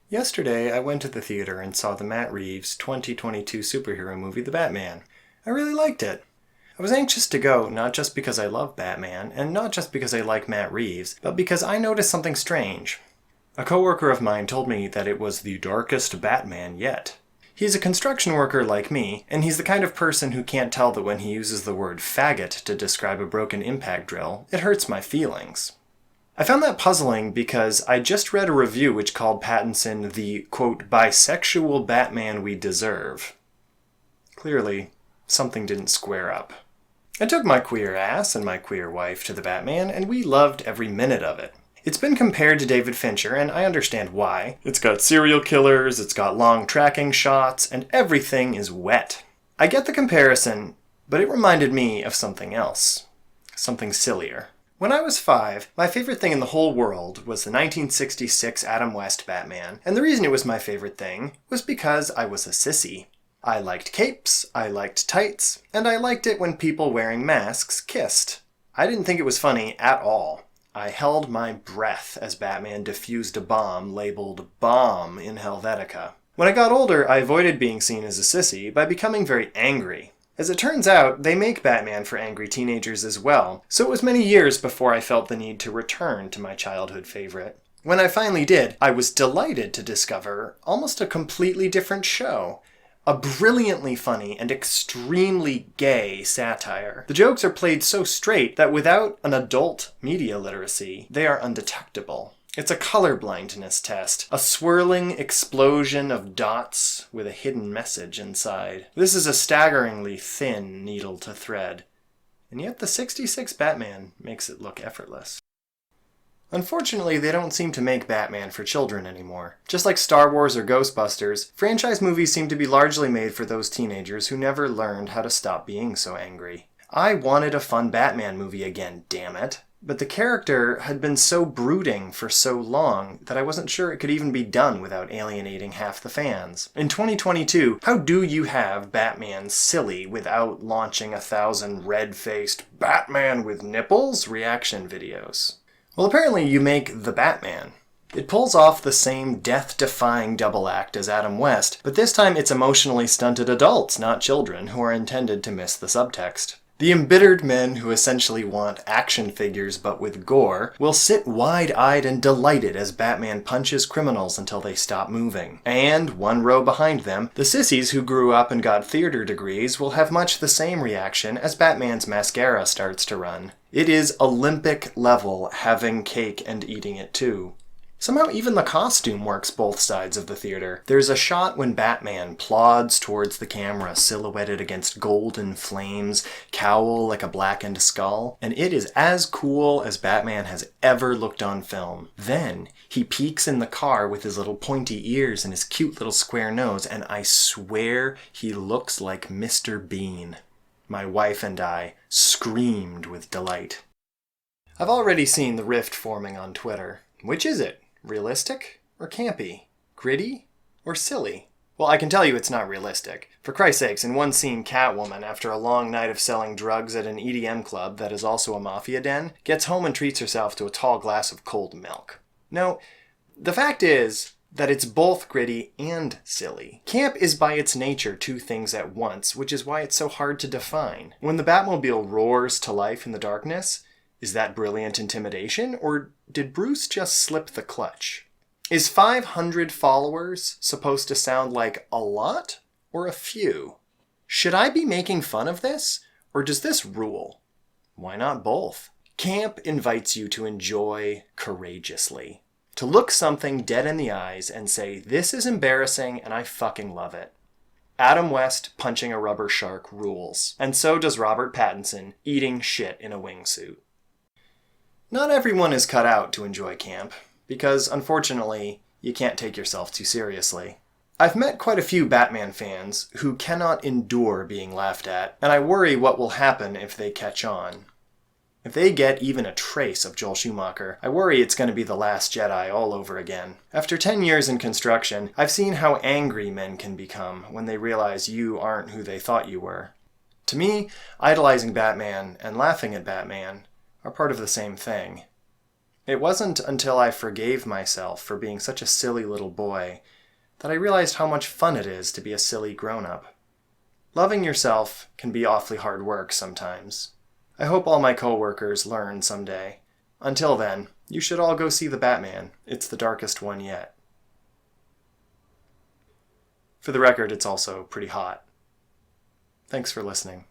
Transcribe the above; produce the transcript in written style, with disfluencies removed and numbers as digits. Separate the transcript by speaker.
Speaker 1: Yesterday, I went to the theater and saw the Matt Reeves 2022 superhero movie, The Batman. I really liked it. I was anxious to go, not just because I love Batman, and not just because I like Matt Reeves, but because I noticed something strange. A coworker of mine told me that it was the darkest Batman yet. He's a construction worker like me, and he's the kind of person who can't tell that when he uses the word faggot to describe a broken impact drill, it hurts my feelings. I found that puzzling because I just read a review which called Pattinson the, quote, bisexual Batman we deserve. Clearly, something didn't square up. I took my queer ass and my queer wife to the Batman, and we loved every minute of it. It's been compared to David Fincher, and I understand why. It's got serial killers, it's got long tracking shots, and everything is wet. I get the comparison, but it reminded me of something else. Something sillier. When I was 5, my favorite thing in the whole world was the 1966 Adam West Batman, and the reason it was my favorite thing was because I was a sissy. I liked capes, I liked tights, and I liked it when people wearing masks kissed. I didn't think it was funny at all. I held my breath as Batman defused a bomb labeled Bomb in Helvetica. When I got older, I avoided being seen as a sissy by becoming very angry. As it turns out, they make Batman for angry teenagers as well, so it was many years before I felt the need to return to my childhood favorite. When I finally did, I was delighted to discover almost a completely different show. A brilliantly funny and extremely gay satire. The jokes are played so straight that without an adult media literacy, they are undetectable. It's a colorblindness test, a swirling explosion of dots with a hidden message inside. This is a staggeringly thin needle to thread, and yet the 66 Batman makes it look effortless. Unfortunately, they don't seem to make Batman for children anymore. Just like Star Wars or Ghostbusters, franchise movies seem to be largely made for those teenagers who never learned how to stop being so angry. I wanted a fun Batman movie again, damn it. But the character had been so brooding for so long that I wasn't sure it could even be done without alienating half the fans. In 2022, how do you have Batman silly without launching 1,000 red-faced Batman with nipples reaction videos? Well, apparently you make The Batman. It pulls off the same death-defying double act as Adam West, but this time it's emotionally stunted adults, not children, who are intended to miss the subtext. The embittered men who essentially want action figures but with gore will sit wide-eyed and delighted as Batman punches criminals until they stop moving. And, one row behind them, the sissies who grew up and got theater degrees will have much the same reaction as Batman's mascara starts to run. It is Olympic level having cake and eating it too. Somehow even the costume works both sides of the theater. There's a shot when Batman plods towards the camera, silhouetted against golden flames, cowl like a blackened skull, and it is as cool as Batman has ever looked on film. Then, he peeks in the car with his little pointy ears and his cute little square nose, and I swear he looks like Mr. Bean. My wife and I screamed with delight. I've already seen the rift forming on Twitter. Which is it? Realistic or campy? Gritty or silly? Well, I can tell you it's not realistic. For Christ's sakes, in one scene, Catwoman, after a long night of selling drugs at an EDM club that is also a mafia den, gets home and treats herself to a tall glass of cold milk. No, the fact is that it's both gritty and silly. Camp is by its nature two things at once, which is why it's so hard to define. When the Batmobile roars to life in the darkness, is that brilliant intimidation, or did Bruce just slip the clutch? Is 500 followers supposed to sound like a lot or a few? Should I be making fun of this, or does this rule? Why not both? Camp invites you to enjoy courageously. To look something dead in the eyes and say, this is embarrassing and I fucking love it. Adam West punching a rubber shark rules, and so does Robert Pattinson eating shit in a wingsuit. Not everyone is cut out to enjoy camp, because unfortunately, you can't take yourself too seriously. I've met quite a few Batman fans who cannot endure being laughed at, and I worry what will happen if they catch on. If they get even a trace of Joel Schumacher, I worry it's going to be The Last Jedi all over again. After 10 years in construction, I've seen how angry men can become when they realize you aren't who they thought you were. To me, idolizing Batman and laughing at Batman are part of the same thing. It wasn't until I forgave myself for being such a silly little boy that I realized how much fun it is to be a silly grown-up. Loving yourself can be awfully hard work sometimes. I hope all my coworkers learn someday. Until then, you should all go see The Batman. It's the darkest one yet. For the record, it's also pretty hot. Thanks for listening.